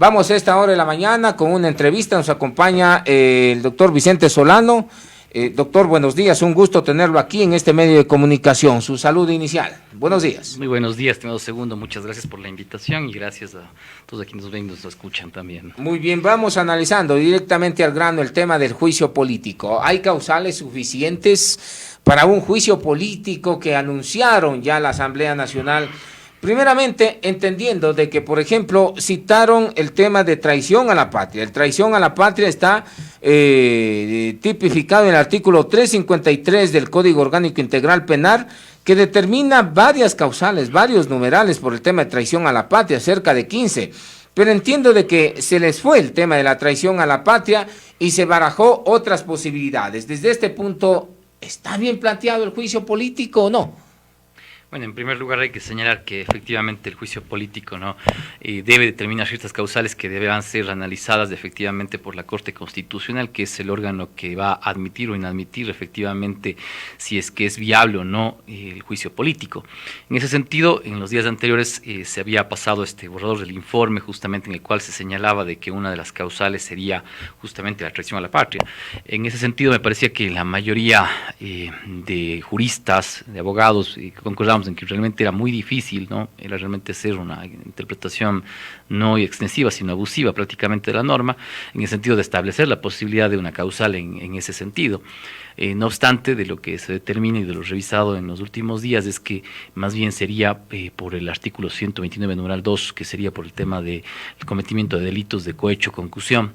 Vamos a esta hora de la mañana con una entrevista, nos acompaña el doctor Vicente Solano. Doctor, buenos días, un gusto tenerlo aquí en este medio de comunicación. Su salud inicial. Buenos días. Muy buenos días, estimado Segundo, muchas gracias por la invitación y gracias a todos aquí nos ven y nos escuchan también. Muy bien, vamos analizando directamente al grano el tema del juicio político. ¿Hay causales suficientes para un juicio político que anunciaron ya la Asamblea Nacional? Primeramente, entendiendo de que, por ejemplo, citaron el tema de traición a la patria. El traición a la patria está tipificado en el artículo 353 del Código Orgánico Integral Penal, que determina varias causales, varios numerales por el tema de traición a la patria, cerca de 15. Pero entiendo de que se les fue el tema de la traición a la patria y se barajó otras posibilidades. Desde este punto, ¿está bien planteado el juicio político o no? Bueno, en primer lugar hay que señalar que efectivamente el juicio político debe determinar ciertas causales que deberán ser analizadas efectivamente por la Corte Constitucional, que es el órgano que va a admitir o inadmitir efectivamente si es que es viable o no el juicio político. En ese sentido, en los días anteriores se había pasado este borrador del informe justamente en el cual se señalaba de que una de las causales sería justamente la traición a la patria. En ese sentido me parecía que la mayoría de juristas, de abogados, concordamos en que realmente era muy difícil, ¿no? Era realmente hacer una interpretación no extensiva, sino abusiva prácticamente de la norma, en el sentido de establecer la posibilidad de una causal en ese sentido. No obstante, de lo que se determina y de lo revisado en los últimos días es que más bien sería por el artículo 129, numeral 2, que sería por el tema del cometimiento de delitos de cohecho, concusión.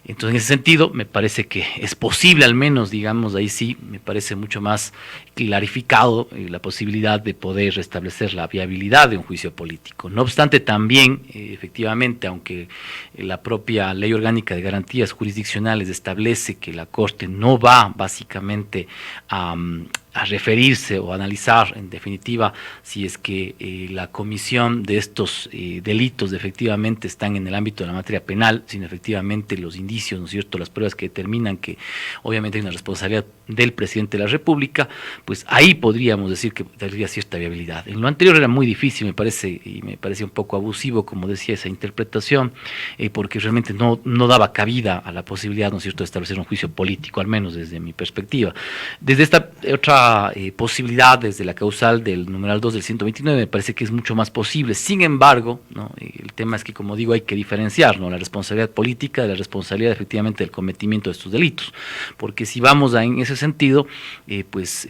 Entonces, en ese sentido, me parece que es posible, al menos, digamos, ahí sí, me parece mucho más clarificado la posibilidad de poder restablecer la viabilidad de un juicio político. No obstante, también, efectivamente, aunque la propia Ley Orgánica de Garantías Jurisdiccionales establece que la Corte no va básicamente a referirse o analizar en definitiva si es que la comisión de estos delitos efectivamente están en el ámbito de la materia penal, sino efectivamente los indicios, ¿no es cierto?, las pruebas que determinan que obviamente hay una responsabilidad del presidente de la República, pues ahí podríamos decir que tendría cierta viabilidad. En lo anterior era muy difícil, me parece, y me parece un poco abusivo, como decía, esa interpretación, porque realmente no daba cabida a la posibilidad, ¿no es cierto?, de establecer un juicio político, al menos desde mi perspectiva. Desde esta otra posibilidad, desde la causal del numeral 2 del 129, me parece que es mucho más posible. Sin embargo, ¿no?, el tema es que, como digo, hay que diferenciar, ¿no?, la responsabilidad política de la responsabilidad efectivamente del cometimiento de estos delitos, porque si vamos en ese sentido,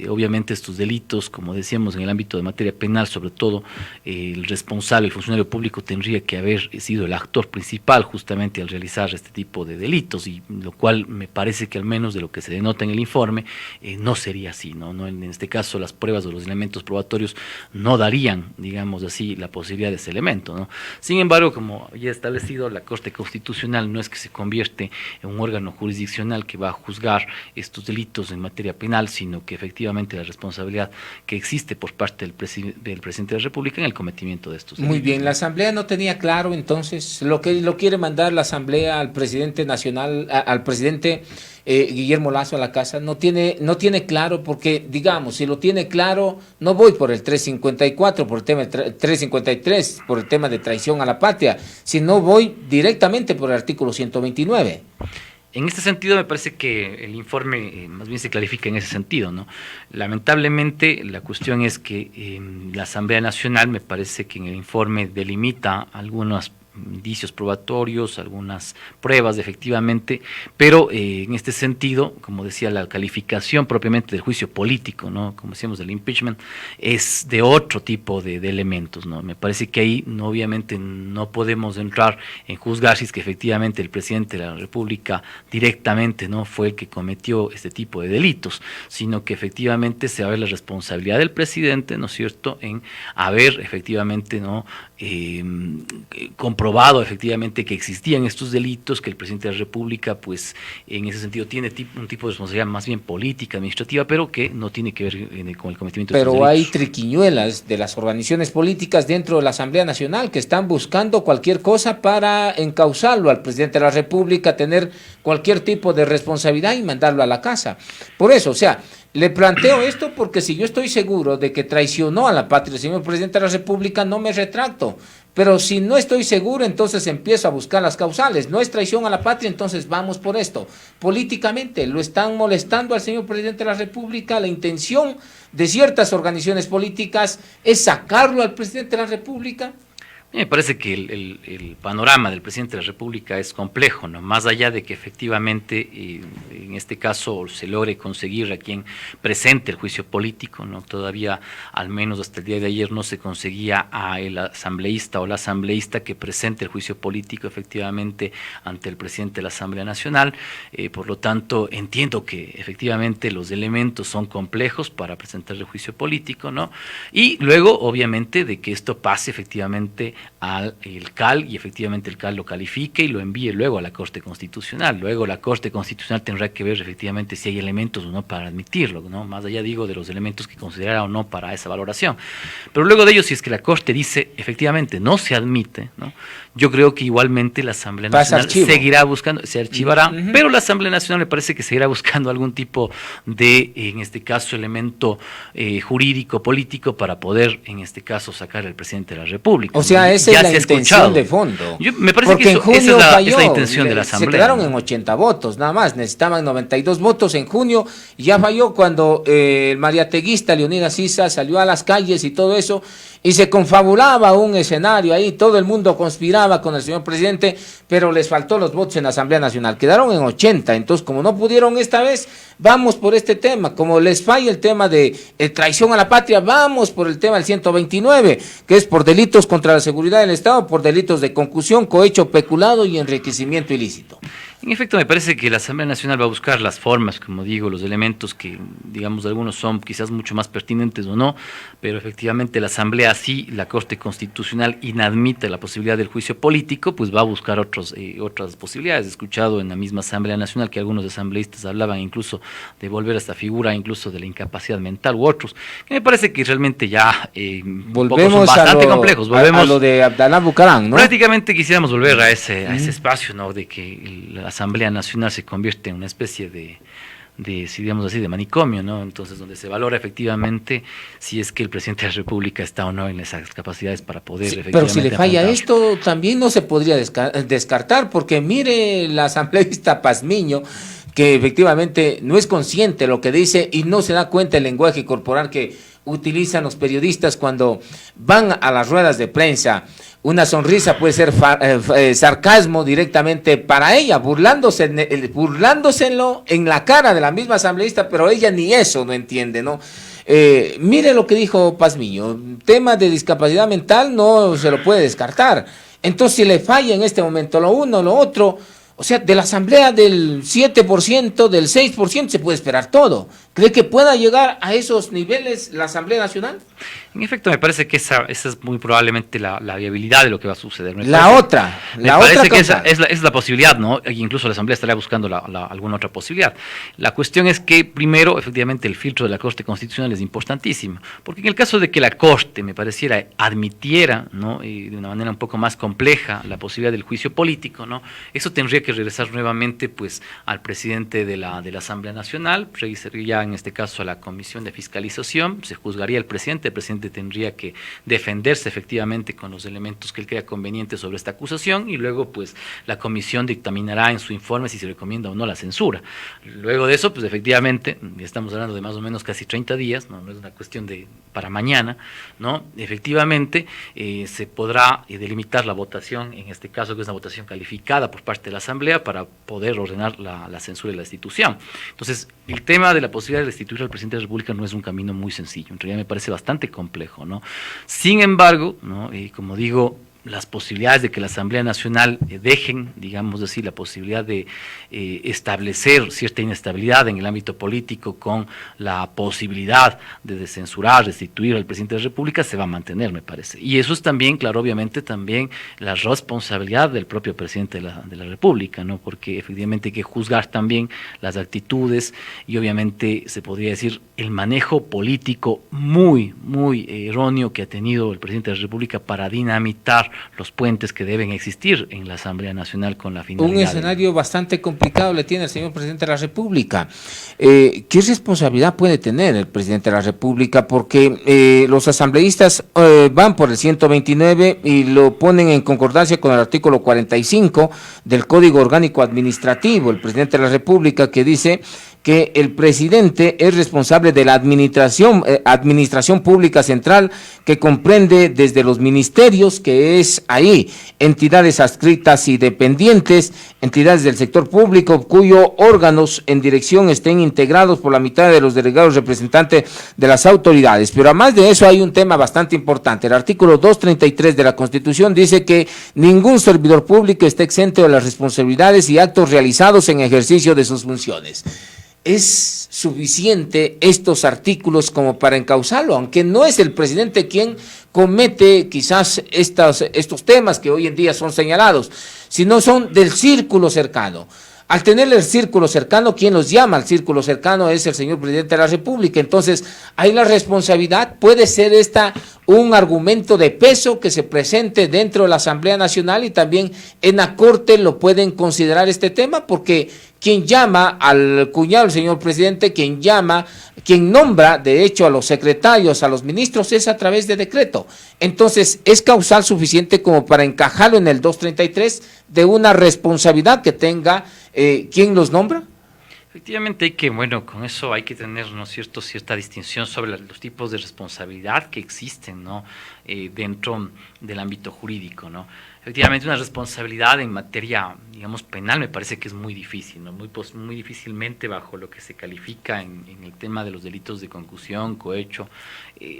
obviamente estos delitos, como decíamos, en el ámbito de materia penal, sobre todo, el responsable, el funcionario público, tendría que haber sido el actor principal justamente al realizar este tipo de delitos, y lo cual me parece que al menos de lo que se denota en el informe, no sería así, ¿no? En este caso las pruebas o los elementos probatorios no darían, digamos así, la posibilidad de ese elemento, ¿no? Sin embargo, como ya establecido, la Corte Constitucional no es que se convierte en un órgano jurisdiccional que va a juzgar estos delitos en materia penal, sino que efectivamente la responsabilidad que existe por parte del presidente de la República en el cometimiento de estos delitos. Muy bien, la Asamblea no tenía claro entonces lo que lo quiere mandar la Asamblea al presidente nacional, al presidente Guillermo Lasso a la casa, no tiene claro, porque digamos, si lo tiene claro, no voy por el 354, por el tema 353, por el tema de traición a la patria, sino voy directamente por el artículo 129. En este sentido me parece que el informe más bien se clarifica en ese sentido, ¿no? Lamentablemente la cuestión es que la Asamblea Nacional, me parece que en el informe delimita algunos indicios probatorios, algunas pruebas efectivamente, pero en este sentido, como decía, la calificación propiamente del juicio político, ¿no?, como decíamos del impeachment, es de otro tipo de elementos, ¿no? Me parece que ahí obviamente no podemos entrar en juzgar si es que efectivamente el presidente de la República directamente no fue el que cometió este tipo de delitos, sino que efectivamente se va a ver la responsabilidad del presidente, ¿no es cierto?, en haber efectivamente comprobado efectivamente que existían estos delitos, que el presidente de la República, pues en ese sentido tiene un tipo de responsabilidad más bien política, administrativa, pero que no tiene que ver con el cometimiento de estos delitos. Pero hay triquiñuelas de las organizaciones políticas dentro de la Asamblea Nacional que están buscando cualquier cosa para encauzarlo al presidente de la República, tener cualquier tipo de responsabilidad y mandarlo a la casa. Por eso, o sea, le planteo esto porque si yo estoy seguro de que traicionó a la patria el señor presidente de la República, no me retracto. pero si no estoy seguro, entonces empiezo a buscar las causales. No es traición a la patria, entonces vamos por esto. Políticamente lo están molestando al señor presidente de la República. La intención de ciertas organizaciones políticas es sacarlo al presidente de la República. Me parece que el panorama del presidente de la República es complejo, ¿no? Más allá de que efectivamente en este caso se logre conseguir a quien presente el juicio político, ¿no? Todavía, al menos hasta el día de ayer, no se conseguía a el asambleísta o la asambleísta que presente el juicio político efectivamente ante el presidente de la Asamblea Nacional. Por lo tanto, entiendo que efectivamente los elementos son complejos para presentar el juicio político, ¿no? Y luego, obviamente, de que esto pase efectivamente al CAL y efectivamente el CAL lo califique y lo envíe luego a la Corte Constitucional. Luego la Corte Constitucional tendrá que ver efectivamente si hay elementos o no para admitirlo, ¿no? Más allá, digo, de los elementos que considerará o no para esa valoración. Pero luego de ello, si es que la Corte dice efectivamente no se admite, ¿no? Yo creo que igualmente la Asamblea Nacional seguirá buscando, se archivará, pero la Asamblea Nacional me parece que seguirá buscando algún tipo de, en este caso, elemento jurídico, político, para poder, en este caso, sacar al presidente de la República. O sea, esa es la intención de fondo. Me parece porque que en junio esa falló, es la intención de la Asamblea. Se quedaron en 80 votos, nada más. Necesitaban 92 votos en junio. Ya falló cuando el mariateguista Leonidas Issa salió a las calles y todo eso, y se confabulaba un escenario ahí. Todo el mundo conspiraba con el señor presidente, pero les faltó los votos en la Asamblea Nacional. Quedaron en 80. Entonces, como no pudieron esta vez, vamos por este tema. Como les falla el tema de traición a la patria, vamos por el tema del 129, que es por delitos contra la seguridad del Estado, por delitos de concusión, cohecho, peculado y enriquecimiento ilícito. En efecto, me parece que la Asamblea Nacional va a buscar las formas, como digo, los elementos que, digamos, algunos son quizás mucho más pertinentes o no, pero efectivamente la Asamblea, si la Corte Constitucional inadmite la posibilidad del juicio político, pues va a buscar otras posibilidades. He escuchado en la misma Asamblea Nacional que algunos asambleístas hablaban incluso de volver a esta figura, incluso de la incapacidad mental u otros, que me parece que realmente ya volvemos son bastante complejos. Volvemos a lo de Abdalá Bucaram, ¿no? Prácticamente quisiéramos volver a ese espacio, ¿no? De que la Asamblea Nacional se convierte en una especie de si digamos así, de manicomio, ¿no? Entonces, donde se valora efectivamente si es que el presidente de la República está o no en esas capacidades para poder efectivamente. Pero si le falla esto, también no se podría descartar, porque mire la asambleísta Pazmiño, que efectivamente no es consciente de lo que dice y no se da cuenta del lenguaje corporal que utilizan los periodistas cuando van a las ruedas de prensa. Una sonrisa puede ser sarcasmo directamente para ella, burlándoselo en la cara de la misma asambleísta, pero ella ni eso no entiende, ¿no? Mire lo que dijo Pazmiño, tema de discapacidad mental no se lo puede descartar. Entonces, si le falla en este momento lo uno, lo otro, o sea, de la asamblea del 7%, del 6%, se puede esperar todo. ¿Cree que pueda llegar a esos niveles la Asamblea Nacional? En efecto, me parece que esa es muy probablemente la viabilidad de lo que va a suceder. Me parece que esa es la posibilidad, ¿no? E incluso la Asamblea estaría buscando alguna otra posibilidad. La cuestión es que, primero, efectivamente, el filtro de la Corte Constitucional es importantísimo, porque en el caso de que la Corte, me pareciera, admitiera, ¿no? Y de una manera un poco más compleja la posibilidad del juicio político, ¿no? Eso tendría que regresar nuevamente, pues, al presidente de la Asamblea Nacional, regresaría en este caso a la Comisión de Fiscalización, se juzgaría el presidente tendría que defenderse efectivamente con los elementos que él crea convenientes sobre esta acusación y luego pues la comisión dictaminará en su informe si se recomienda o no la censura. Luego de eso, pues efectivamente, estamos hablando de más o menos casi 30 días, no es una cuestión de para mañana, ¿no? Efectivamente se podrá delimitar la votación, en este caso que es una votación calificada por parte de la Asamblea para poder ordenar la censura de la institución. Entonces, el tema de la posibilidad de destituir al presidente de la República no es un camino muy sencillo, en realidad me parece bastante complejo, ¿no? Sin embargo, ¿no? Como digo, las posibilidades de que la Asamblea Nacional dejen, digamos así, la posibilidad de establecer cierta inestabilidad en el ámbito político con la posibilidad de censurar, destituir al presidente de la República, se va a mantener, me parece. Y eso es también, claro, obviamente también la responsabilidad del propio presidente de la República, ¿no? Porque efectivamente hay que juzgar también las actitudes y obviamente se podría decir el manejo político muy, muy erróneo que ha tenido el presidente de la República para dinamitar los puentes que deben existir en la Asamblea Nacional con la finalidad. Un escenario bastante complicado le tiene el señor presidente de la República. ¿Qué responsabilidad puede tener el presidente de la República? Porque los asambleístas van por el 129 y lo ponen en concordancia con el artículo 45 del Código Orgánico Administrativo, el presidente de la República, que dice que el presidente es responsable de la administración pública central, que comprende desde los ministerios, que es ahí, entidades adscritas y dependientes, entidades del sector público, cuyos órganos en dirección estén integrados por la mitad de los delegados representantes de las autoridades. Pero además de eso hay un tema bastante importante. El artículo 233 de la Constitución dice que ningún servidor público está exento de las responsabilidades y actos realizados en ejercicio de sus funciones. ¿Es suficiente estos artículos como para encauzarlo? Aunque no es el presidente quien comete quizás estos temas que hoy en día son señalados, sino son del círculo cercano. Al tener el círculo cercano, quien los llama al círculo cercano es el señor presidente de la República. Entonces, ahí la responsabilidad puede ser un argumento de peso que se presente dentro de la Asamblea Nacional, y también en la Corte lo pueden considerar este tema, porque quien llama al cuñado del señor presidente, quien nombra de hecho a los secretarios, a los ministros, es a través de decreto. Entonces, es causal suficiente como para encajarlo en el 233 de una responsabilidad que tenga quien los nombra. Efectivamente con eso hay que tener, ¿no es cierto?, cierta distinción sobre los tipos de responsabilidad que existen, ¿no?, dentro del ámbito jurídico, ¿no? Efectivamente, una responsabilidad en materia, digamos, penal me parece que es muy difícil, ¿no? Muy difícilmente bajo lo que se califica en el tema de los delitos de concusión, cohecho,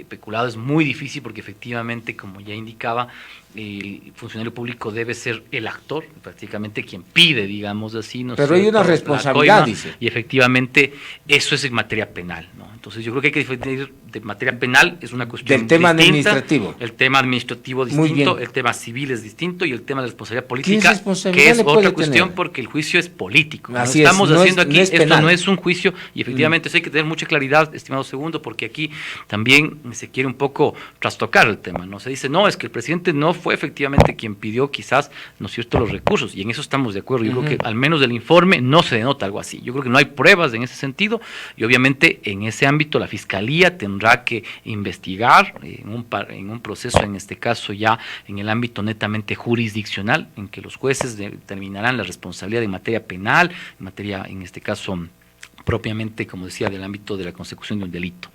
peculado, es muy difícil porque efectivamente, como ya indicaba, el funcionario público debe ser el actor, prácticamente quien pide, digamos así. ¿No? Pero hay una responsabilidad, dice. Y efectivamente eso es en materia penal, ¿no? Entonces yo creo que hay que diferenciar de materia penal, es una cuestión del tema distinta, administrativo. El tema administrativo distinto, el tema civil es distinto y el tema de responsabilidad política, responsabilidad que es otra cuestión tener? Porque el juicio es político. ¿No? Así Estamos haciendo aquí, esto no es un juicio, y efectivamente eso hay que tener mucha claridad, estimado segundo, porque aquí también se quiere un poco trastocar el tema, ¿no? Se dice, no, es que el presidente no fue efectivamente quien pidió quizás, ¿no es cierto?, los recursos, y en eso estamos de acuerdo. Yo creo que al menos del informe no se denota algo así. Yo creo que no hay pruebas en ese sentido, y obviamente en ese ámbito la Fiscalía tendrá que investigar en un proceso, en este caso ya en el ámbito netamente jurisdiccional, en que los jueces determinarán la responsabilidad en materia penal, en materia, en este caso, propiamente, como decía, del ámbito de la consecución de un delito.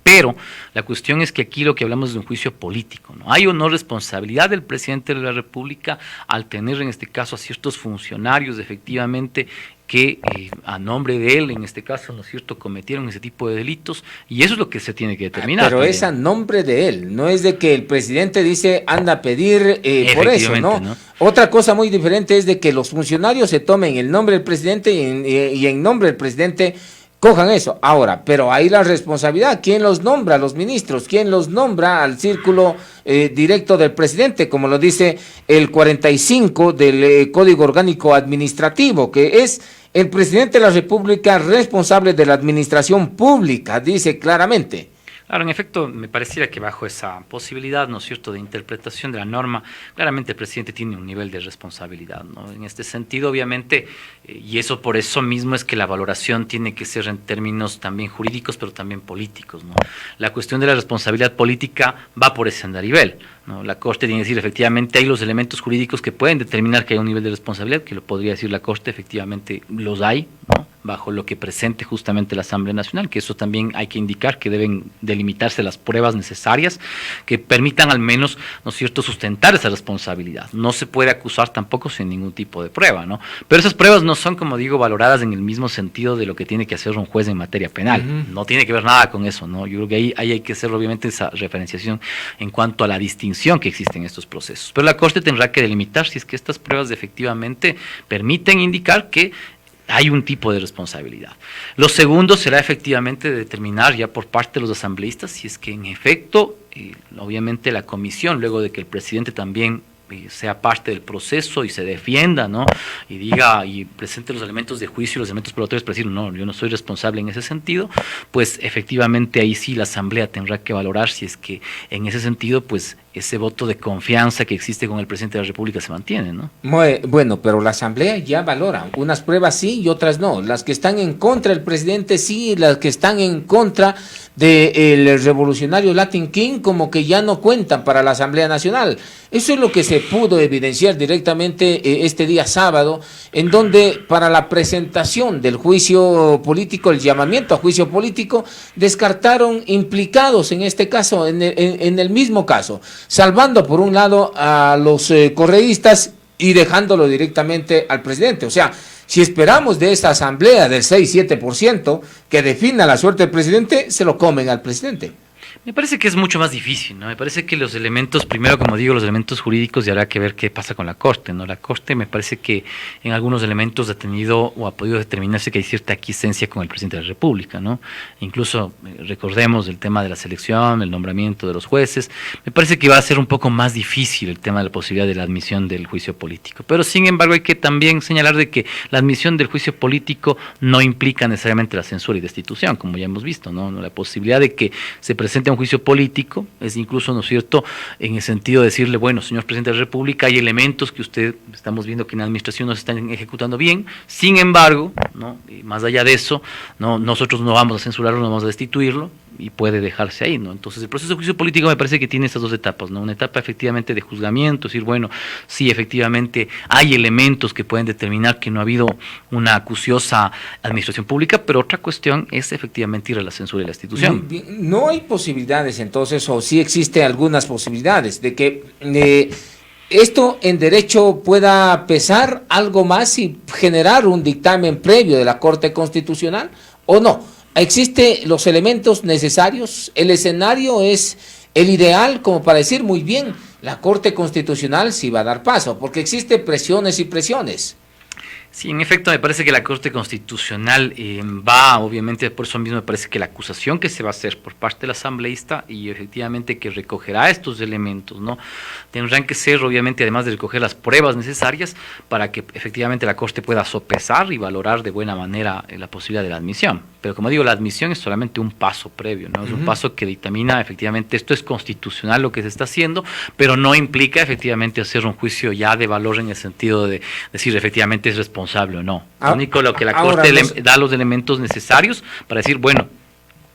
Pero la cuestión es que aquí lo que hablamos es de un juicio político, ¿no? Hay o no responsabilidad del presidente de la República al tener en este caso a ciertos funcionarios efectivamente que a nombre de él, en este caso, ¿no es cierto?, cometieron ese tipo de delitos, y eso es lo que se tiene que determinar. Pero es a nombre de él, no es de que el presidente dice anda a pedir por eso, ¿no? Otra cosa muy diferente es de que los funcionarios se tomen el nombre del presidente y en nombre del presidente cojan eso. Ahora, pero ahí la responsabilidad, ¿quién los nombra? Los ministros, ¿quién los nombra al círculo directo del presidente? Como lo dice el 45 del Código Orgánico Administrativo, que es el presidente de la República responsable de la administración pública, dice claramente. Claro, en efecto, me pareciera que bajo esa posibilidad, ¿no es cierto?, de interpretación de la norma, claramente el presidente tiene un nivel de responsabilidad, ¿no? En este sentido, obviamente, y eso por eso mismo es que la valoración tiene que ser en términos también jurídicos, pero también políticos, ¿no? La cuestión de la responsabilidad política va por ese andarivel, ¿no? La Corte tiene que decir, efectivamente, hay los elementos jurídicos que pueden determinar que hay un nivel de responsabilidad, que lo podría decir la Corte, efectivamente los hay, ¿no?, bajo lo que presente justamente la Asamblea Nacional, que eso también hay que indicar que deben delimitarse las pruebas necesarias que permitan al menos, ¿no es cierto?, sustentar esa responsabilidad. No se puede acusar tampoco sin ningún tipo de prueba, ¿no? Pero esas pruebas no son, como digo, valoradas en el mismo sentido de lo que tiene que hacer un juez en materia penal. No tiene que ver nada con eso, ¿no? Yo creo que ahí hay que hacer obviamente esa referenciación en cuanto a la distinción que existe en estos procesos. Pero la Corte tendrá que delimitar si es que estas pruebas efectivamente permiten indicar que hay un tipo de responsabilidad. Lo segundo será efectivamente determinar ya por parte de los asambleístas si es que en efecto, obviamente la comisión, luego de que el presidente también sea parte del proceso y se defienda, ¿no?, y diga y presente los elementos de juicio y los elementos probatorios para decir, no, yo no soy responsable en ese sentido, pues efectivamente ahí sí la Asamblea tendrá que valorar si es que en ese sentido, pues ese voto de confianza que existe con el presidente de la República se mantiene, ¿no? Bueno, pero la Asamblea ya valora, unas pruebas sí y otras no. Las que están en contra del presidente sí, y las que están en contra del revolucionario Latin King como que ya no cuentan para la Asamblea Nacional. Eso es lo que se pudo evidenciar directamente este día sábado, en donde para la presentación del juicio político, el llamamiento a juicio político, descartaron implicados en este caso, en el mismo caso, salvando por un lado a los correístas y dejándolo directamente al presidente. O sea, si esperamos de esta asamblea del 6-7% que defina la suerte del presidente, se lo comen al presidente. Me parece que es mucho más difícil, ¿no? Me parece que los elementos, primero, como digo, los elementos jurídicos, y habrá que ver qué pasa con la Corte, ¿no? La Corte me parece que en algunos elementos ha tenido o ha podido determinarse que hay cierta aquiescencia con el presidente de la República, ¿no? Incluso recordemos el tema de la selección, el nombramiento de los jueces. Me parece que va a ser un poco más difícil el tema de la posibilidad de la admisión del juicio político. Pero sin embargo hay que también señalar de que la admisión del juicio político no implica necesariamente la censura y destitución, como ya hemos visto, ¿no? La posibilidad de que se presente un juicio político es incluso, ¿no es cierto?, en el sentido de decirle, bueno, señor presidente de la República, hay elementos que usted, estamos viendo que en la administración no se están ejecutando bien, sin embargo, ¿no?, y más allá de eso, no, nosotros no vamos a censurarlo, no vamos a destituirlo, y puede dejarse ahí, ¿no? Entonces el proceso de juicio político me parece que tiene estas dos etapas, ¿no? Una etapa efectivamente de juzgamiento, es decir, bueno, sí, efectivamente hay elementos que pueden determinar que no ha habido una acuciosa administración pública, pero otra cuestión es efectivamente ir a la censura y la destitución. No hay posibilidades entonces, o sí existen algunas posibilidades de que esto en derecho pueda pesar algo más y generar un dictamen previo de la Corte Constitucional, ¿o no? ¿Existen los elementos necesarios? ¿El escenario es el ideal como para decir, muy bien, la Corte Constitucional sí va a dar paso? Porque existen presiones y presiones. Sí, en efecto, me parece que la Corte Constitucional va, obviamente, por eso mismo me parece que la acusación que se va a hacer por parte del asambleísta y efectivamente que recogerá estos elementos, ¿no?, tendrán que ser, obviamente, además de recoger las pruebas necesarias para que efectivamente la Corte pueda sopesar y valorar de buena manera la posibilidad de la admisión. Pero como digo, la admisión es solamente un paso previo, ¿no? Es un paso que dictamina efectivamente esto es constitucional lo que se está haciendo, pero no implica efectivamente hacer un juicio ya de valor en el sentido de decir efectivamente es responsable o no. Lo único lo que la Corte da los elementos necesarios para decir, bueno,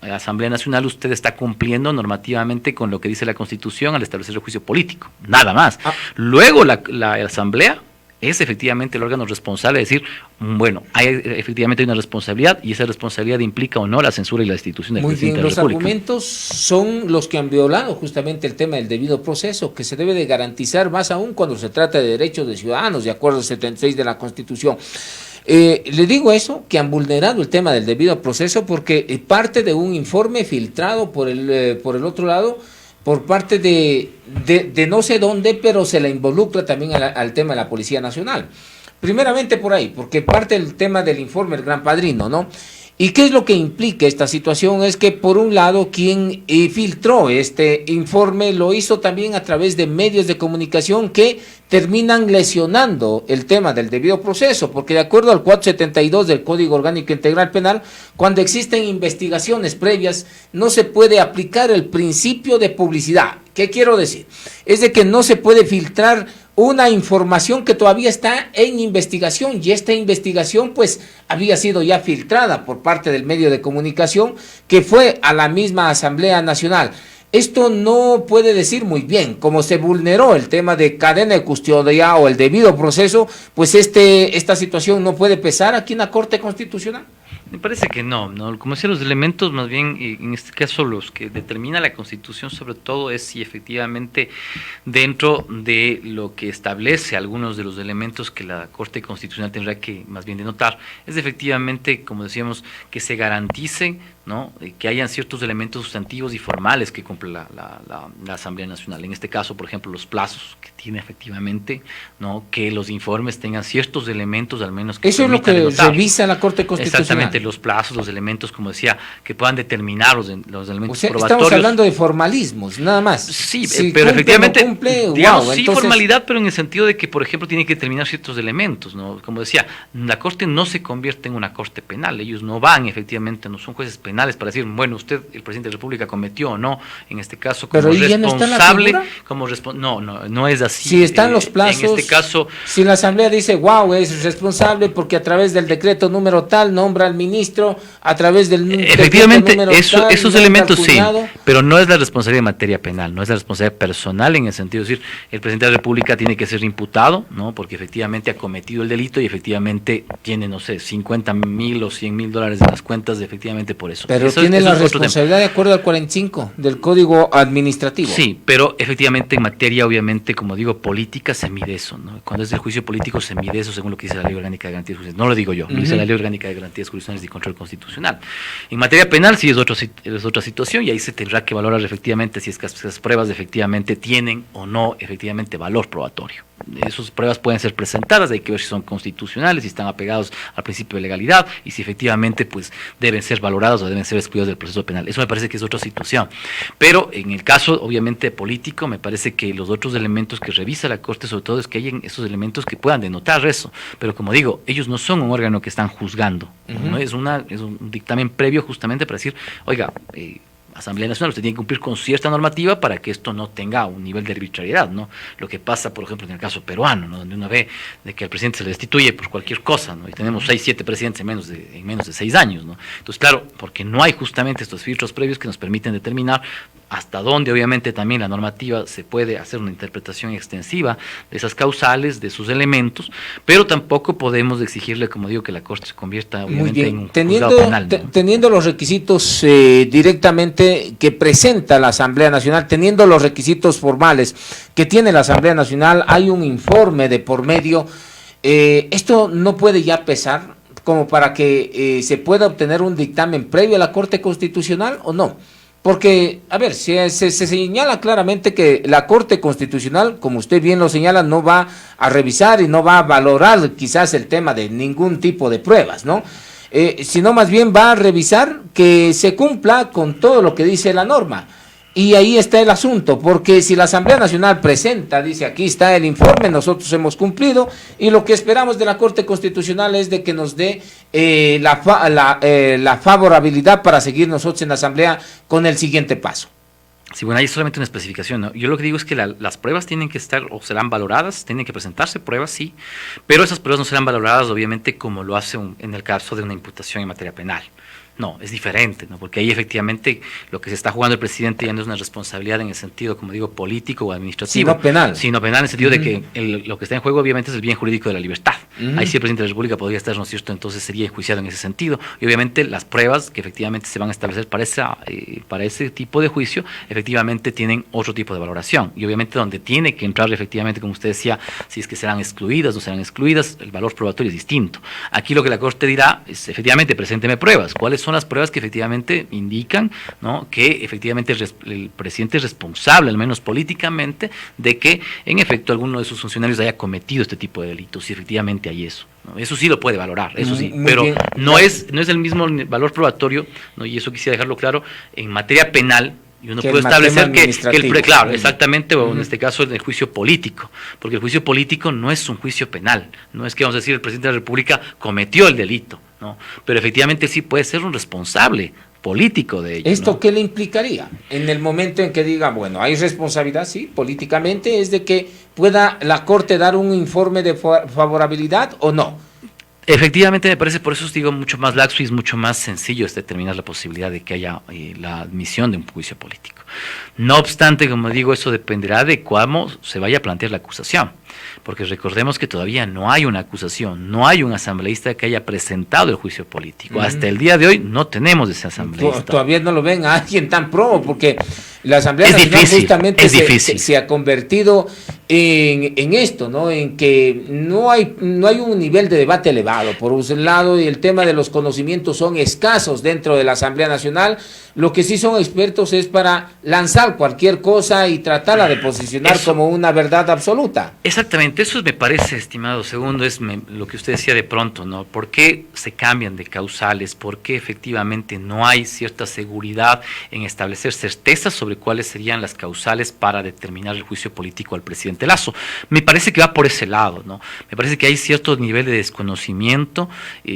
la Asamblea Nacional usted está cumpliendo normativamente con lo que dice la Constitución al establecer el juicio político, nada más. Luego la Asamblea es efectivamente el órgano responsable de decir, bueno, efectivamente hay una responsabilidad y esa responsabilidad implica o no la censura y la destitución del presidente de la República. Los argumentos son los que han violado justamente el tema del debido proceso, que se debe de garantizar más aún cuando se trata de derechos de ciudadanos, de acuerdo al 76 de la Constitución. Le digo eso, que han vulnerado el tema del debido proceso porque parte de un informe filtrado por el otro lado, por parte de no sé dónde, pero se la involucra también al tema de la Policía Nacional. Primeramente por ahí, porque parte del tema del informe El Gran Padrino, ¿no? ¿Y qué es lo que implica esta situación? Es que por un lado quien filtró este informe lo hizo también a través de medios de comunicación que terminan lesionando el tema del debido proceso, porque de acuerdo al 472 del Código Orgánico Integral Penal, cuando existen investigaciones previas no se puede aplicar el principio de publicidad. ¿Qué quiero decir? Es de que no se puede filtrar una información que todavía está en investigación y esta investigación pues había sido ya filtrada por parte del medio de comunicación que fue a la misma Asamblea Nacional. Esto no puede decir muy bien, como se vulneró el tema de cadena de custodia o el debido proceso, pues esta situación no puede pesar aquí en la Corte Constitucional. Me parece que no, como decía, los elementos más bien, en este caso los que determina la Constitución sobre todo es si efectivamente dentro de lo que establece algunos de los elementos que la Corte Constitucional tendrá que más bien denotar, es efectivamente, como decíamos, que se garantice, ¿no?, que hayan ciertos elementos sustantivos y formales que cumple la Asamblea Nacional. En este caso, por ejemplo, los plazos que tiene efectivamente, ¿no?, que los informes tengan ciertos elementos al menos que eso es lo que denotar. Revisa la Corte Constitucional. Exactamente, los plazos, los elementos, como decía, que puedan determinar los elementos probatorios. Estamos hablando de formalismos, nada más. Sí, si pero cumple, efectivamente, no cumple, digamos, wow, sí, entonces, formalidad, pero en el sentido de que, por ejemplo, tiene que determinar ciertos elementos, ¿no? Como decía, la Corte no se convierte en una Corte penal, ellos no van, efectivamente, no son jueces penales penales para decir, bueno, usted, el presidente de la República, cometió o no, en este caso, Pero como ¿y ya no está la responsable, figura? no es así. Si están los plazos, en este caso, si la Asamblea dice, wow, es responsable porque a través del decreto número tal nombra al ministro, a través del efectivamente, decreto número tal, esos nombra elementos al sí, cuñado. pero no es la responsabilidad en materia penal, no es la responsabilidad personal en el sentido de decir, el presidente de la República tiene que ser imputado, ¿no? Porque efectivamente ha cometido el delito y efectivamente tiene, no sé, 50,000 o 100,000 dólares en las cuentas, efectivamente por eso. Pero eso tiene eso la es otro tema. responsabilidad de acuerdo al 45 del Código Administrativo. Sí, pero efectivamente en materia, obviamente, como digo, política se mide eso, ¿no? Cuando es el juicio político se mide eso según lo que dice la Ley Orgánica de Garantías Jurisdiccionales. No lo digo yo, lo dice la Ley Orgánica de Garantías Jurisdiccionales y Control Constitucional. En materia penal sí es otra situación y ahí se tendrá que valorar efectivamente si es que esas pruebas efectivamente tienen o no efectivamente valor probatorio. Esas pruebas pueden ser presentadas, hay que ver si son constitucionales, si están apegados al principio de legalidad y si efectivamente pues deben ser valoradas o deben ser excluidas del proceso penal. Eso me parece que es otra situación. Pero en el caso obviamente político, me parece que los otros elementos que revisa la Corte sobre todo es que hay esos elementos que puedan denotar eso. Pero como digo, ellos no son un órgano que están juzgando, ¿no? Es un dictamen previo justamente para decir, oiga, Asamblea Nacional, usted tiene que cumplir con cierta normativa para que esto no tenga un nivel de arbitrariedad, ¿no? Lo que pasa, por ejemplo, en el caso peruano, ¿no? Donde uno ve de que al presidente se le destituye por cualquier cosa, ¿no? Y tenemos 6, 7 presidentes en menos de 6 años, ¿no? Entonces, claro, porque no hay justamente estos filtros previos que nos permiten determinar hasta dónde obviamente también la normativa se puede hacer una interpretación extensiva de esas causales, de sus elementos, pero tampoco podemos exigirle, como digo, que la Corte se convierta obviamente en un juzgado penal, ¿no? Teniendo los requisitos directamente que presenta la Asamblea Nacional, teniendo los requisitos formales que tiene la Asamblea Nacional, hay un informe de por medio, esto no puede ya pesar como para que se pueda obtener un dictamen previo a la Corte Constitucional o no. Porque, a ver, se señala claramente que la Corte Constitucional, como usted bien lo señala, no va a revisar y no va a valorar quizás el tema de ningún tipo de pruebas, ¿no? Sino más bien va a revisar que se cumpla con todo lo que dice la norma. Y ahí está el asunto, porque si la Asamblea Nacional presenta, dice aquí está el informe, nosotros hemos cumplido, y lo que esperamos de la Corte Constitucional es de que nos dé la favorabilidad para seguir nosotros en la Asamblea con el siguiente paso. Sí, bueno, hay solamente una especificación, ¿no? Yo lo que digo es que las pruebas tienen que estar o serán valoradas, tienen que presentarse pruebas, sí, pero esas pruebas no serán valoradas obviamente como lo hace en el caso de una imputación en materia penal. No, es diferente, ¿no? Porque ahí efectivamente lo que se está jugando el presidente ya no es una responsabilidad en el sentido, como digo, político o administrativo. Sino penal. Sino penal en el sentido de que lo que está en juego obviamente es el bien jurídico de la libertad. Ahí sí el presidente de la República podría estar, ¿no es cierto?, entonces sería enjuiciado en ese sentido. Y obviamente las pruebas que efectivamente se van a establecer para ese tipo de juicio, efectivamente tienen otro tipo de valoración. Y obviamente donde tiene que entrar efectivamente, como usted decía, si es que serán excluidas o no serán excluidas, el valor probatorio es distinto. Aquí lo que la Corte dirá es, efectivamente, presénteme pruebas. ¿Cuáles son las pruebas que efectivamente indican, ¿no?, que efectivamente el presidente es responsable, al menos políticamente, de que en efecto alguno de sus funcionarios haya cometido este tipo de delitos, si efectivamente hay eso, ¿no? Eso sí lo puede valorar, eso sí, pero no es el mismo valor probatorio, ¿no? Y eso quisiera dejarlo claro, en materia penal. Y uno puede establecer claro, exactamente, o en este caso en el juicio político, porque el juicio político no es un juicio penal, no es que vamos a decir el presidente de la República cometió el delito, ¿no? Pero efectivamente sí puede ser un responsable político de ello. ¿Esto ¿no? qué le implicaría? En el momento en que diga, bueno, hay responsabilidad, sí, políticamente, es de que pueda la Corte dar un informe de favorabilidad o no. Efectivamente, me parece, por eso os digo, mucho más laxo y es mucho más sencillo determinar la posibilidad de que haya la admisión de un juicio político. No obstante, como digo, eso dependerá de cómo se vaya a plantear la acusación, porque recordemos que todavía no hay una acusación, no hay un asambleísta que haya presentado el juicio político. Hasta el día de hoy no tenemos ese asambleísta. Todavía no lo ven a alguien tan pro, porque la Asamblea Nacional justamente se ha convertido en esto, ¿no? En que no hay un nivel de debate elevado, por un lado, y el tema de los conocimientos son escasos dentro de la Asamblea Nacional. Lo que sí son expertos es para lanzar cualquier cosa y tratarla de posicionar como una verdad absoluta. Exactamente, eso me parece, estimado segundo, es lo que usted decía de pronto, ¿no? ¿Por qué se cambian de causales? ¿Por qué efectivamente no hay cierta seguridad en establecer certezas sobre cuáles serían las causales para determinar el juicio político al presidente presidente Lasso. Me parece que va por ese lado, ¿no? Me parece que hay cierto nivel de desconocimiento.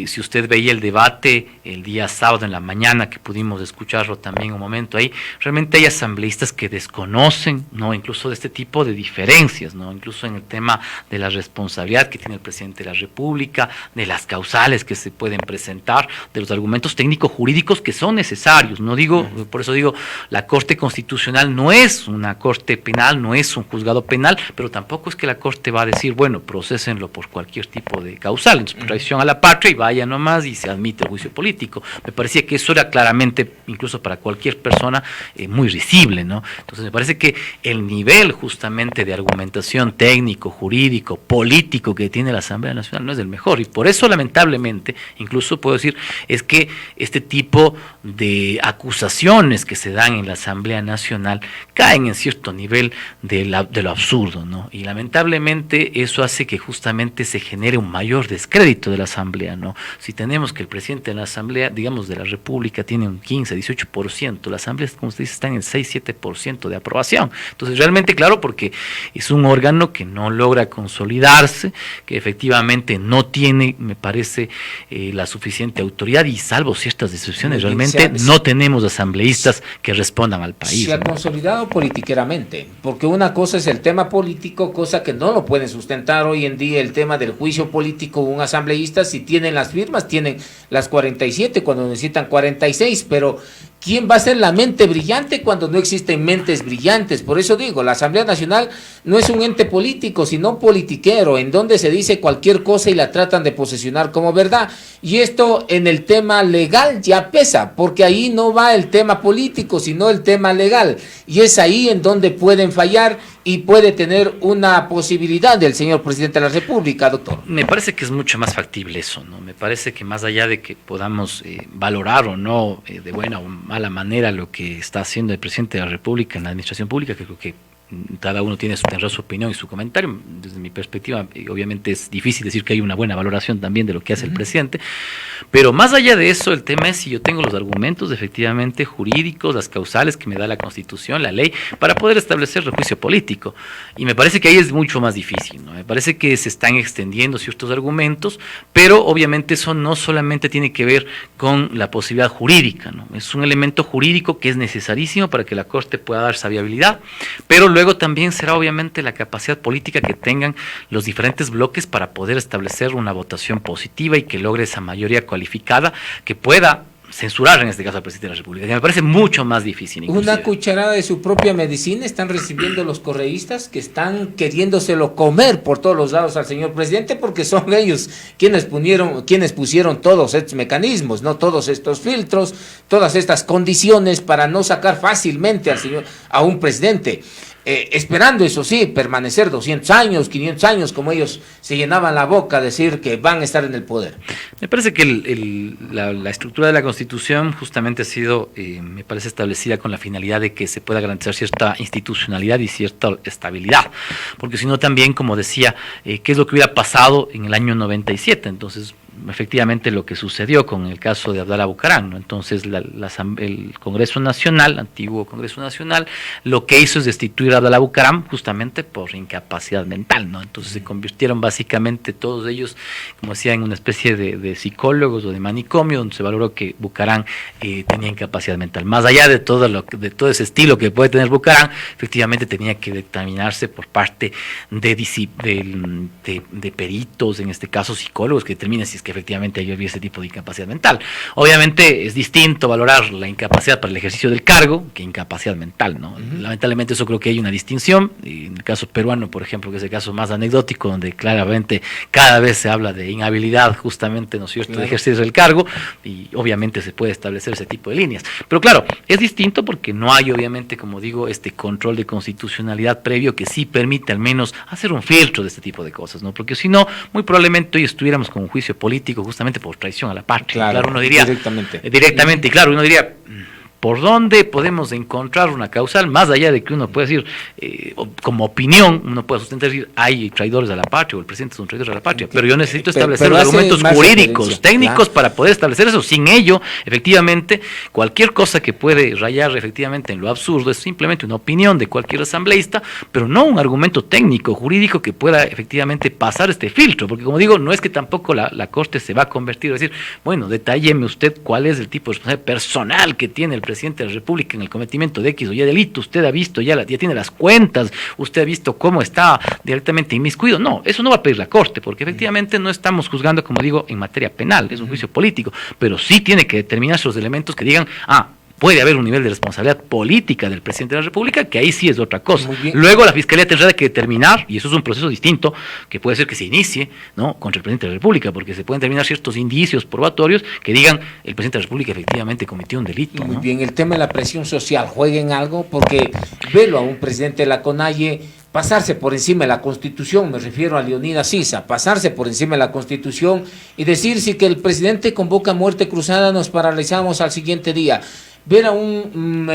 Si usted veía el debate el día sábado en la mañana, que pudimos escucharlo también un momento ahí, realmente hay asambleístas que desconocen, ¿no? Incluso de este tipo de diferencias, ¿no? Incluso en el tema de la responsabilidad que tiene el presidente de la República, de las causales que se pueden presentar, de los argumentos técnico-jurídicos que son necesarios. No digo, por eso digo, la Corte Constitucional no es una corte penal, no es un juzgado penal, pero tampoco es que la Corte va a decir, bueno, procesenlo por cualquier tipo de causal, entonces por traición a la patria y vaya nomás y se admite el juicio político. Me parecía que eso era claramente, incluso para cualquier persona, muy risible, ¿no? Entonces me parece que el nivel justamente de argumentación técnico, jurídico, político que tiene la Asamblea Nacional no es el mejor, y por eso lamentablemente, incluso puedo decir, es que este tipo de acusaciones que se dan en la Asamblea Nacional caen en cierto nivel de lo absurdo, ¿no? Y lamentablemente eso hace que justamente se genere un mayor descrédito de la Asamblea, ¿no? Si tenemos que el presidente de la Asamblea, digamos, de la República tiene un 15, 18%, la Asamblea, como usted dice, está en el 6, 7% de aprobación. Entonces, realmente, claro, porque es un órgano que no logra consolidarse, que efectivamente no tiene, me parece, la suficiente autoridad, y salvo ciertas excepciones, realmente no tenemos asambleístas que respondan al país. Se ha consolidado politiqueramente, porque una cosa es el tema político, cosa que no lo pueden sustentar hoy en día el tema del juicio político. Un asambleísta, si tienen las firmas, tienen las 47 cuando necesitan 46, pero ¿quién va a ser la mente brillante cuando no existen mentes brillantes? Por eso digo, la Asamblea Nacional no es un ente político, sino politiquero, en donde se dice cualquier cosa y la tratan de posesionar como verdad. Y esto en el tema legal ya pesa, porque ahí no va el tema político, sino el tema legal. Y es ahí en donde pueden fallar y puede tener una posibilidad del señor presidente de la República, doctor. Me parece que es mucho más factible eso, ¿no? Me parece que más allá de que podamos valorar o no de buena o mala manera lo que está haciendo el presidente de la República en la administración pública, que creo que cada uno tendrá su opinión y su comentario. Desde mi perspectiva, obviamente es difícil decir que hay una buena valoración también de lo que hace el presidente, pero más allá de eso, el tema es si yo tengo los argumentos efectivamente jurídicos, las causales que me da la Constitución, la ley, para poder establecer el juicio político. Y me parece que ahí es mucho más difícil, ¿no? Me parece que se están extendiendo ciertos argumentos, pero obviamente eso no solamente tiene que ver con la posibilidad jurídica, ¿no? Es un elemento jurídico que es necesarísimo para que la Corte pueda dar esa viabilidad, pero luego también será obviamente la capacidad política que tengan los diferentes bloques para poder establecer una votación positiva y que logre esa mayoría cualificada que pueda censurar en este caso al presidente de la República, que me parece mucho más difícil. Inclusive. Una cucharada de su propia medicina están recibiendo los correístas que están queriéndoselo comer por todos los lados al señor presidente, porque son ellos quienes pusieron todos estos mecanismos, no todos estos filtros, todas estas condiciones para no sacar fácilmente a un presidente. Esperando, eso sí, permanecer 200 años, 500 años, como ellos se llenaban la boca a decir que van a estar en el poder. Me parece que la estructura de la Constitución justamente ha sido, me parece, establecida con la finalidad de que se pueda garantizar cierta institucionalidad y cierta estabilidad, porque si no también, como decía, ¿qué es lo que hubiera pasado en el año 97? Entonces, efectivamente lo que sucedió con el caso de Abdalá Bucaram, ¿no? Entonces el Congreso Nacional, antiguo Congreso Nacional, lo que hizo es destituir a Abdalá Bucaram justamente por incapacidad mental, ¿no? Entonces se convirtieron básicamente todos ellos, como decía, en una especie de psicólogos o de manicomio, donde se valoró que Bucaram tenía incapacidad mental. Más allá de todo ese estilo que puede tener Bucaram, efectivamente tenía que determinarse por parte de peritos, en este caso psicólogos, que determinen si es que efectivamente había ese tipo de incapacidad mental. Obviamente es distinto valorar la incapacidad para el ejercicio del cargo que incapacidad mental, ¿no? Lamentablemente eso creo que hay una distinción. En el caso peruano, por ejemplo, que es el caso más anecdótico, donde claramente cada vez se habla de inhabilidad justamente, ¿no es cierto?, de ejercicio del cargo, y obviamente se puede establecer ese tipo de líneas. Pero claro, es distinto porque no hay obviamente, como digo, este control de constitucionalidad previo que sí permite al menos hacer un filtro de este tipo de cosas, ¿no? Porque si no, muy probablemente hoy estuviéramos con un juicio político justamente por traición a la patria. Claro, uno diría directamente, y claro, uno diría, ¿por dónde podemos encontrar una causal? Más allá de que uno puede decir, como opinión, uno puede sustentar decir, hay traidores a la patria, o el presidente es un traidor a la patria, pero yo necesito establecer los argumentos jurídicos, técnicos, claro, para poder establecer eso. Sin ello, efectivamente, cualquier cosa que puede rayar efectivamente en lo absurdo es simplemente una opinión de cualquier asambleísta, pero no un argumento técnico, jurídico, que pueda efectivamente pasar este filtro, porque como digo, no es que tampoco la Corte se va a convertir, a decir, bueno, detálleme usted cuál es el tipo de responsabilidad personal que tiene el presidente de la República en el cometimiento de X o Y delito, usted ha visto, ya tiene las cuentas, usted ha visto cómo está directamente inmiscuido. No, eso no va a pedir la Corte, porque efectivamente no estamos juzgando, como digo, en materia penal, es un juicio político, pero sí tiene que determinarse los elementos que digan, puede haber un nivel de responsabilidad política del presidente de la República, que ahí sí es otra cosa. Luego la Fiscalía tendrá que determinar, y eso es un proceso distinto, que puede ser que se inicie, ¿no?, contra el presidente de la República, porque se pueden determinar ciertos indicios probatorios que digan el presidente de la República efectivamente cometió un delito, ¿no? Muy bien, el tema de la presión social, ¿jueguen algo? Porque velo a un presidente de la CONAIE pasarse por encima de la Constitución, me refiero a Leonidas Sisa, pasarse por encima de la Constitución y decir si que el presidente convoca muerte cruzada, nos paralizamos al siguiente día. Ver a un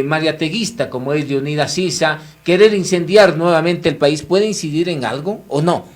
mariateguista como es Leonidas Sisa querer incendiar nuevamente el país, ¿puede incidir en algo o no?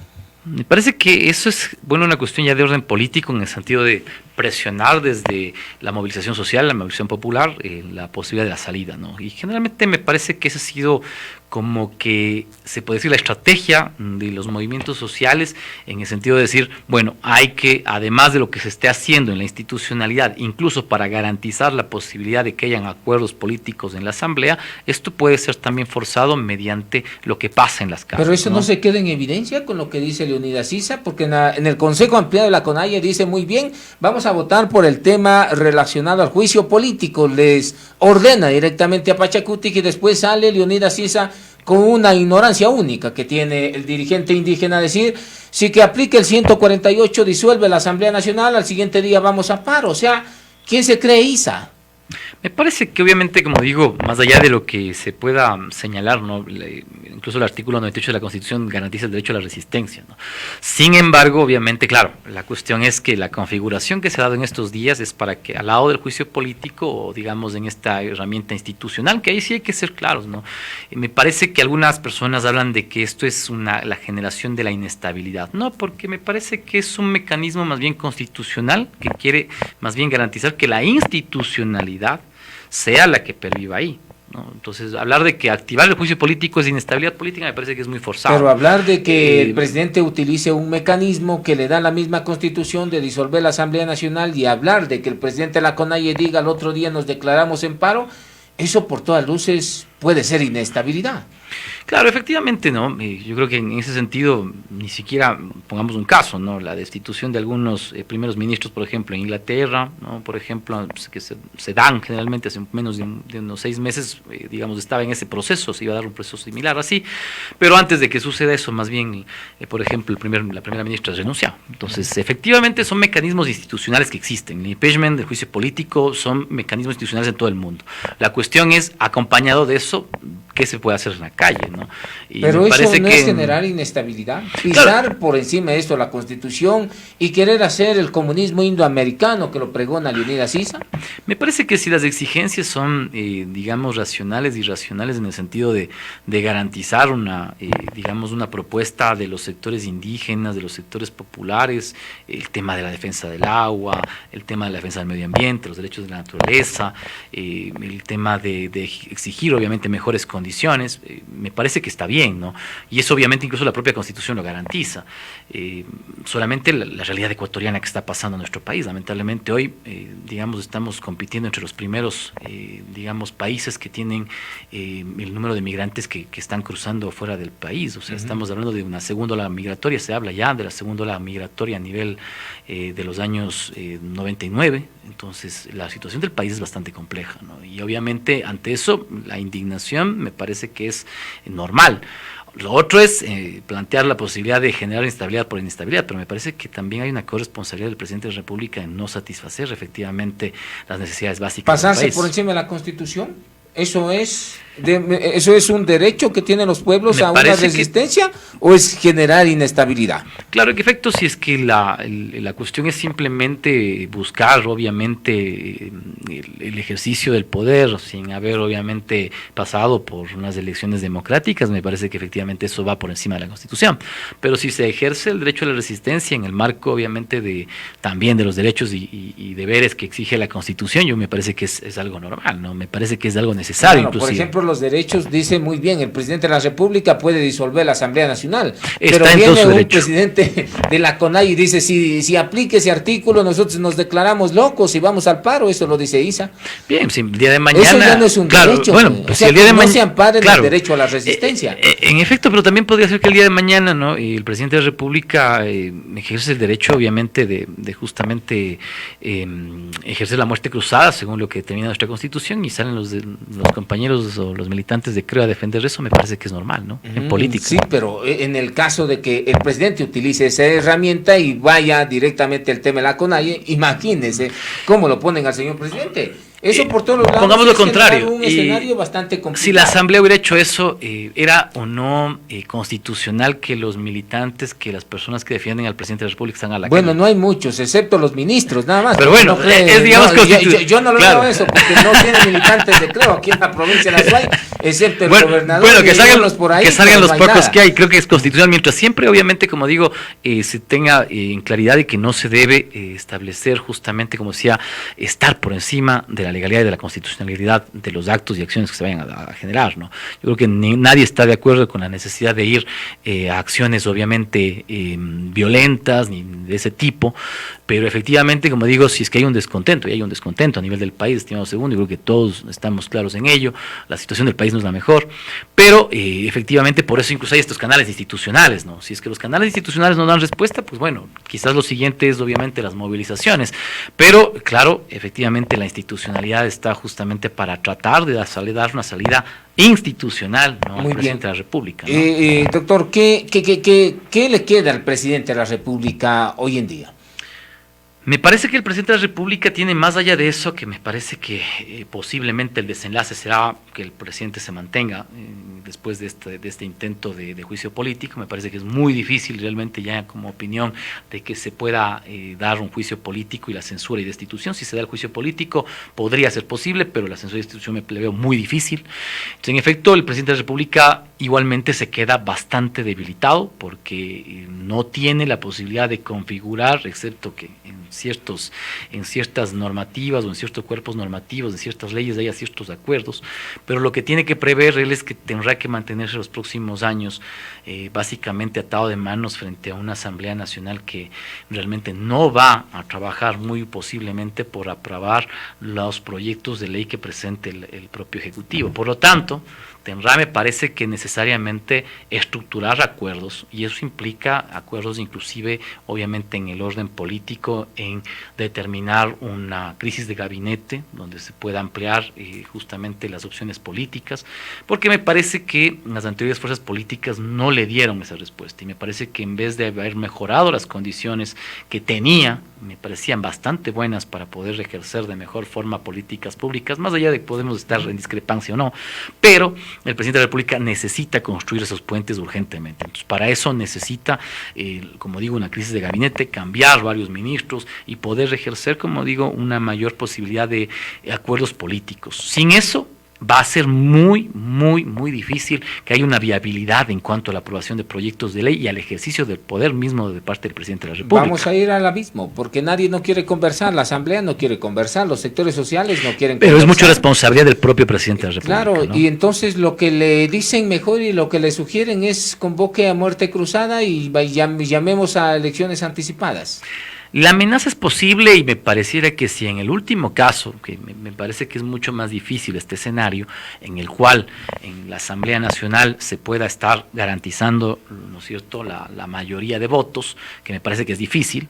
Me parece que eso es, bueno, una cuestión ya de orden político, en el sentido de presionar desde la movilización social, la movilización popular, la posibilidad de la salida, ¿no? Y generalmente me parece que esa ha sido como que, se puede decir, la estrategia de los movimientos sociales, en el sentido de decir, bueno, hay que, además de lo que se esté haciendo en la institucionalidad, incluso para garantizar la posibilidad de que hayan acuerdos políticos en la Asamblea, esto puede ser también forzado mediante lo que pasa en las casas. Pero eso no se queda en evidencia con lo que dice Leonidas Sisa, porque en el Consejo Ampliado de la CONAIE dice muy bien, vamos a votar por el tema relacionado al juicio político, les ordena directamente a Pachacuti, que después sale Leonidas Sisa con una ignorancia única que tiene el dirigente indígena, decir, si que aplique el 148, disuelve la Asamblea Nacional, al siguiente día vamos a paro. O sea, ¿quién se cree Isa? Me parece que obviamente, como digo, más allá de lo que se pueda señalar, ¿no?, incluso el artículo 98 de la Constitución garantiza el derecho a la resistencia, ¿no? Sin embargo, obviamente, claro, la cuestión es que la configuración que se ha dado en estos días es para que al lado del juicio político, o digamos en esta herramienta institucional, que ahí sí hay que ser claros, ¿no? Me parece que algunas personas hablan de que esto es la generación de la inestabilidad. No, porque me parece que es un mecanismo más bien constitucional que quiere más bien garantizar que la institucionalidad sea la que perviva ahí, ¿no? Entonces, hablar de que activar el juicio político es inestabilidad política me parece que es muy forzado. Pero hablar de que el presidente utilice un mecanismo que le da la misma Constitución de disolver la Asamblea Nacional, y hablar de que el presidente de la CONAIE diga al otro día nos declaramos en paro, eso por todas luces puede ser inestabilidad. Claro, efectivamente, ¿no? Yo creo que en ese sentido ni siquiera pongamos un caso, ¿no? La destitución de algunos primeros ministros, por ejemplo, en Inglaterra, ¿no? Por ejemplo, que se dan generalmente hace menos de unos 6 meses, digamos, estaba en ese proceso, se iba a dar un proceso similar así, pero antes de que suceda eso, más bien, por ejemplo, la primera ministra renunció. Entonces, efectivamente son mecanismos institucionales que existen. El impeachment, el juicio político, son mecanismos institucionales en todo el mundo. La cuestión es, acompañado de eso, ¿qué se puede hacer en la calle, ¿no? Y pero me eso parece no que es generar inestabilidad, pisar claro, por encima de esto la Constitución y querer hacer el comunismo indoamericano que lo pregona Leonidas Sisa. Me parece que si las exigencias son, digamos, racionales y irracionales, en el sentido de garantizar digamos, una propuesta de los sectores indígenas, de los sectores populares, el tema de la defensa del agua, el tema de la defensa del medio ambiente, los derechos de la naturaleza, el tema de exigir obviamente mejores condiciones, me parece que está bien, ¿no? Y eso obviamente incluso la propia Constitución lo garantiza. Solamente la realidad ecuatoriana que está pasando en nuestro país, lamentablemente hoy, digamos, estamos compitiendo entre los primeros, digamos, países que tienen el número de migrantes que están cruzando fuera del país. O sea, estamos hablando de una segunda ola migratoria, se habla ya de la segunda ola migratoria a nivel de los años 99. Entonces, la situación del país es bastante compleja, ¿no? Y obviamente ante eso, la indignación me parece que es normal. Lo otro es plantear la posibilidad de generar inestabilidad por inestabilidad, pero me parece que también hay una corresponsabilidad del presidente de la República en no satisfacer efectivamente las necesidades básicas ¿Pasarse del país. por encima de la Constitución? ¿Eso es ¿Eso es un derecho que tienen los pueblos a una resistencia o es generar inestabilidad? Claro, en efecto, si es que la cuestión es simplemente buscar, obviamente, el ejercicio del poder sin haber, obviamente, pasado por unas elecciones democráticas, me parece que efectivamente eso va por encima de la Constitución. Pero si se ejerce el derecho a la resistencia en el marco, obviamente, también de los derechos y deberes que exige la Constitución, yo me parece que es algo normal, ¿no? Me parece que es algo necesario, claro, inclusive. Por ejemplo, los derechos, dice muy bien, el presidente de la República puede disolver la Asamblea Nacional, Está pero viene un derecho. presidente de la CONAIE y dice, si aplique ese artículo, nosotros nos declaramos locos y vamos al paro, eso lo dice ISA. Bien, si el día de mañana... Eso ya no es un derecho, bueno, pues, si el día de no se ampara en el derecho a la resistencia. En efecto, pero también podría ser que el día de mañana, ¿no?, el presidente de la República ejerce el derecho, obviamente, de justamente ejercer la muerte cruzada, según lo que determina nuestra Constitución, y salen los compañeros o los militantes de CREO a defender eso, me parece que es normal, ¿no? En política. Sí, pero en el caso de que el presidente utilice esa herramienta y vaya directamente el tema de la CONAIE, imagínese cómo lo ponen al señor presidente. Eso por todos los lados. Pongamos lo contrario. Un escenario bastante complicado. Si la Asamblea hubiera hecho eso, ¿era o no constitucional que los militantes, que las personas que defienden al presidente de la República están a la calle? Bueno, no hay muchos, excepto los ministros, nada más. Pero bueno, no es digamos yo no lo veo eso, porque no tienen militantes de CREO aquí en la provincia de La excepto el gobernador. Bueno, que salgan los no pocos nada. que hay, creo que es constitucional, mientras siempre, obviamente, como digo, se tenga en claridad de que no se debe establecer justamente, como decía, estar por encima de la legalidad y de la constitucionalidad de los actos y acciones que se vayan a generar, ¿no? Yo creo que nadie está de acuerdo con la necesidad de ir a acciones, obviamente, violentas, ni de ese tipo, pero efectivamente, como digo, si es que hay un descontento, y hay un descontento a nivel del país, estimado segundo, yo creo que todos estamos claros en ello, la situación del país no es la mejor, pero efectivamente por eso incluso hay estos canales institucionales, ¿no? Si es que los canales institucionales no dan respuesta, pues bueno, quizás lo siguiente es obviamente las movilizaciones, pero claro, efectivamente la institucionalidad está justamente para tratar de dar una salida institucional, ¿no?, al presidente de la República, ¿no? Doctor, ¿qué le queda al presidente de la República hoy en día? Me parece que el presidente de la República tiene más allá de eso, que me parece que posiblemente el desenlace será que el presidente se mantenga después de este intento de juicio político. Me parece que es muy difícil realmente ya como opinión de que se pueda dar un juicio político y la censura y destitución. Si se da el juicio político podría ser posible, pero la censura y destitución me le veo muy difícil. Entonces, en efecto, el presidente de la República igualmente se queda bastante debilitado porque no tiene la posibilidad de configurar, excepto que en ciertas normativas o en ciertos cuerpos normativos, en ciertas leyes haya ciertos acuerdos, pero lo que tiene que prever él es que tendrá que mantenerse los próximos años básicamente atado de manos frente a una Asamblea Nacional que realmente no va a trabajar muy posiblemente por aprobar los proyectos de ley que presente el propio Ejecutivo. Por lo tanto, tendrá, me parece, que necesariamente estructurar acuerdos, y eso implica acuerdos inclusive, obviamente, en el orden político, en determinar una crisis de gabinete, donde se pueda ampliar justamente las opciones políticas, porque me parece que las anteriores fuerzas políticas no le dieron esa respuesta, y me parece que en vez de haber mejorado las condiciones que tenía, me parecían bastante buenas para poder ejercer de mejor forma políticas públicas, más allá de que podemos estar en discrepancia o no, pero el presidente de la República necesita construir esos puentes urgentemente. Entonces, para eso necesita, como digo, una crisis de gabinete, cambiar varios ministros y poder ejercer, como digo, una mayor posibilidad de acuerdos políticos. Sin eso, va a ser muy difícil que haya una viabilidad en cuanto a la aprobación de proyectos de ley y al ejercicio del poder mismo de parte del presidente de la República. Vamos a ir al abismo, porque nadie no quiere conversar, la Asamblea no quiere conversar, los sectores sociales no quieren Pero conversar. es mucha responsabilidad del propio presidente de la República. Claro, ¿no? Y entonces lo que le dicen mejor y lo que le sugieren es convoque a muerte cruzada y llamemos a elecciones anticipadas. La amenaza es posible y me pareciera que si en el último caso, que me parece que es mucho más difícil este escenario, en el cual en la Asamblea Nacional se pueda estar garantizando, ¿no es cierto?, la mayoría de votos, que me parece que es difícil,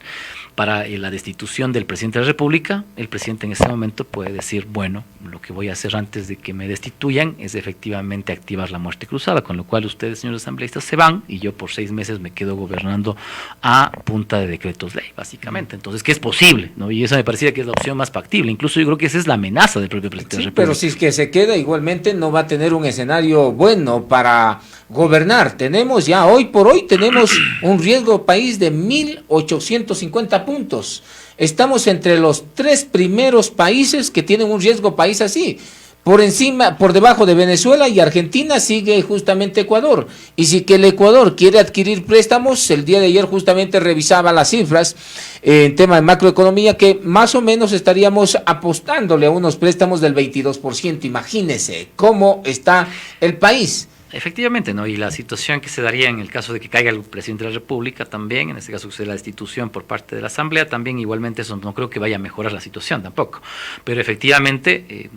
para la destitución del presidente de la República, el presidente en ese momento puede decir, bueno, lo que voy a hacer antes de que me destituyan es efectivamente activar la muerte cruzada, con lo cual ustedes, señores asambleístas, se van y yo por 6 meses me quedo gobernando a punta de decretos ley, básicamente. políticamente. Entonces, que es posible, ¿no? Y esa me parecía que es la opción más factible. Incluso yo creo que esa es la amenaza del propio presidente de la República. Pero si es que se queda, igualmente no va a tener un escenario bueno para gobernar. Tenemos ya, hoy por hoy, tenemos un riesgo país de 1.850 puntos. Estamos entre los 3 primeros países que tienen un riesgo país así. Por encima, por debajo de Venezuela y Argentina sigue justamente Ecuador. Y si que el Ecuador quiere adquirir préstamos, el día de ayer justamente revisaba las cifras en tema de macroeconomía, que más o menos estaríamos apostándole a unos préstamos del 22%. Imagínese cómo está el país. Efectivamente, ¿no? Y la situación que se daría en el caso de que caiga el presidente de la República también, en este caso que sea la destitución por parte de la Asamblea, también igualmente eso no creo que vaya a mejorar la situación tampoco. Pero efectivamente,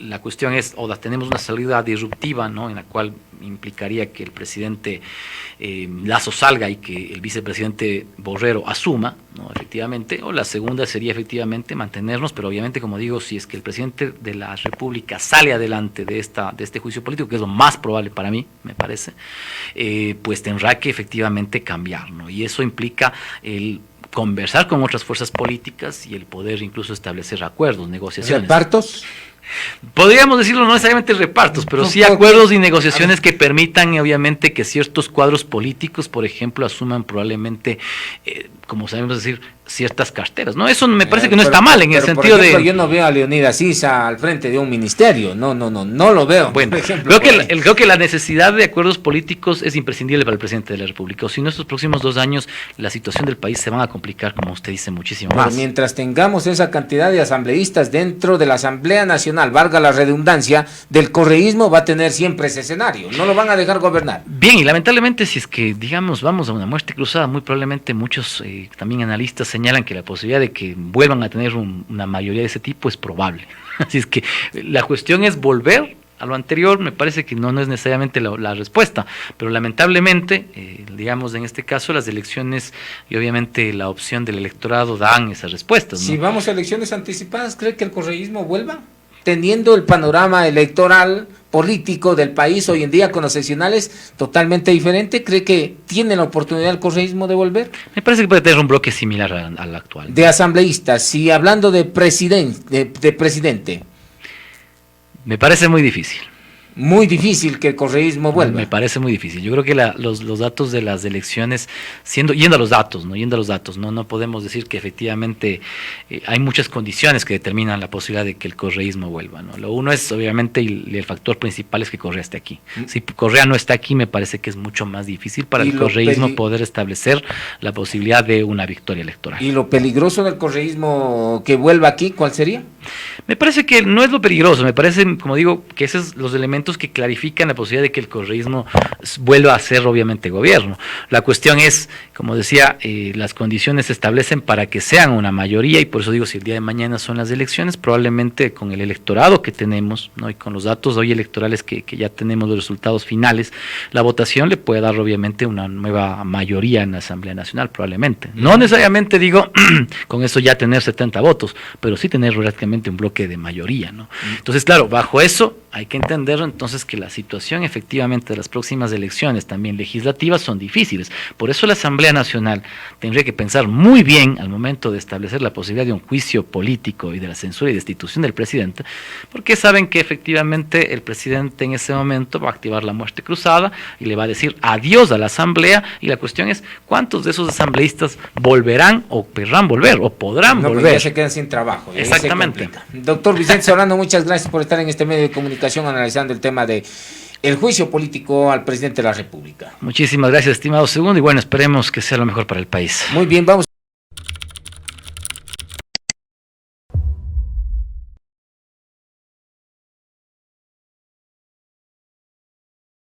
la cuestión es, tenemos una salida disruptiva, ¿no? En la cual implicaría que el presidente Lasso salga y que el vicepresidente Borrero asuma, ¿no? Efectivamente, o la segunda sería efectivamente mantenernos, pero obviamente, como digo, si es que el presidente de la República sale adelante de este juicio político, que es lo más probable para mí, me parece, pues tendrá que efectivamente cambiar, ¿no? Y eso implica el conversar con otras fuerzas políticas y el poder incluso establecer acuerdos, negociaciones. ¿Repartos? Podríamos decirlo, no necesariamente repartos, pero sí acuerdos y negociaciones que permitan, obviamente, que ciertos cuadros políticos, por ejemplo, asuman probablemente, como sabemos decir, ciertas carteras, ¿no? Eso me parece que no está mal en el sentido por ejemplo, yo no veo a Leonidas Issa al frente de un ministerio, no lo veo. Bueno, por ejemplo, creo que la necesidad de acuerdos políticos es imprescindible para el presidente de la República, o si no, estos próximos 2 años la situación del país se van a complicar, como usted dice, muchísimo más. Pero mientras tengamos esa cantidad de asambleístas dentro de la Asamblea Nacional, valga la redundancia, del correísmo va a tener siempre ese escenario, no lo van a dejar gobernar. Bien, y lamentablemente si es que, digamos, vamos a una muerte cruzada, muy probablemente muchos también analistas señalan que la posibilidad de que vuelvan a tener una mayoría de ese tipo es probable. Así es que la cuestión es volver a lo anterior, me parece que no es necesariamente la respuesta, pero lamentablemente, digamos, en este caso las elecciones y obviamente la opción del electorado dan esas respuestas, ¿no? Si vamos a elecciones anticipadas, ¿cree que el correísmo vuelva? Teniendo el panorama electoral, político del país hoy en día con los seccionales totalmente diferente, ¿cree que tiene la oportunidad el correísmo de volver? Me parece que puede tener un bloque similar al actual. De asambleístas, y hablando de presidente. Me parece muy difícil. Muy difícil que el correísmo vuelva. Me parece muy difícil. Yo creo que los datos de las elecciones, yendo a los datos, no podemos decir que efectivamente hay muchas condiciones que determinan la posibilidad de que el correísmo vuelva, ¿no? Lo uno es, obviamente, el factor principal es que Correa esté aquí. Si Correa no está aquí, me parece que es mucho más difícil para el correísmo poder establecer la posibilidad de una victoria electoral. ¿Y lo peligroso del correísmo que vuelva aquí, cuál sería? Me parece que no es lo peligroso, me parece, como digo, que esos son los elementos que clarifican la posibilidad de que el correísmo vuelva a ser obviamente gobierno. La cuestión es, como decía, las condiciones se establecen para que sean una mayoría, y por eso digo, si el día de mañana son las elecciones, probablemente con el electorado que tenemos, ¿no? Y con los datos hoy electorales que ya tenemos, los resultados finales, la votación le puede dar obviamente una nueva mayoría en la Asamblea Nacional, probablemente. No necesariamente digo con eso ya tener 70 votos, pero sí tener prácticamente un bloque de mayoría, ¿no? Entonces, claro, bajo eso hay que entender entonces que la situación efectivamente de las próximas elecciones también legislativas son difíciles. Por eso la Asamblea Nacional tendría que pensar muy bien al momento de establecer la posibilidad de un juicio político y de la censura y destitución del presidente, porque saben que efectivamente el presidente en ese momento va a activar la muerte cruzada y le va a decir adiós a la Asamblea, y la cuestión es cuántos de esos asambleístas volverán o querrán volver o podrán volver. Ya se quedan sin trabajo. Exactamente. Doctor Vicente Solano, muchas gracias por estar en este medio de comunicación analizando el tema de el juicio político al presidente de la República. Muchísimas gracias, estimado segundo, y bueno, esperemos que sea lo mejor para el país. Muy bien, vamos.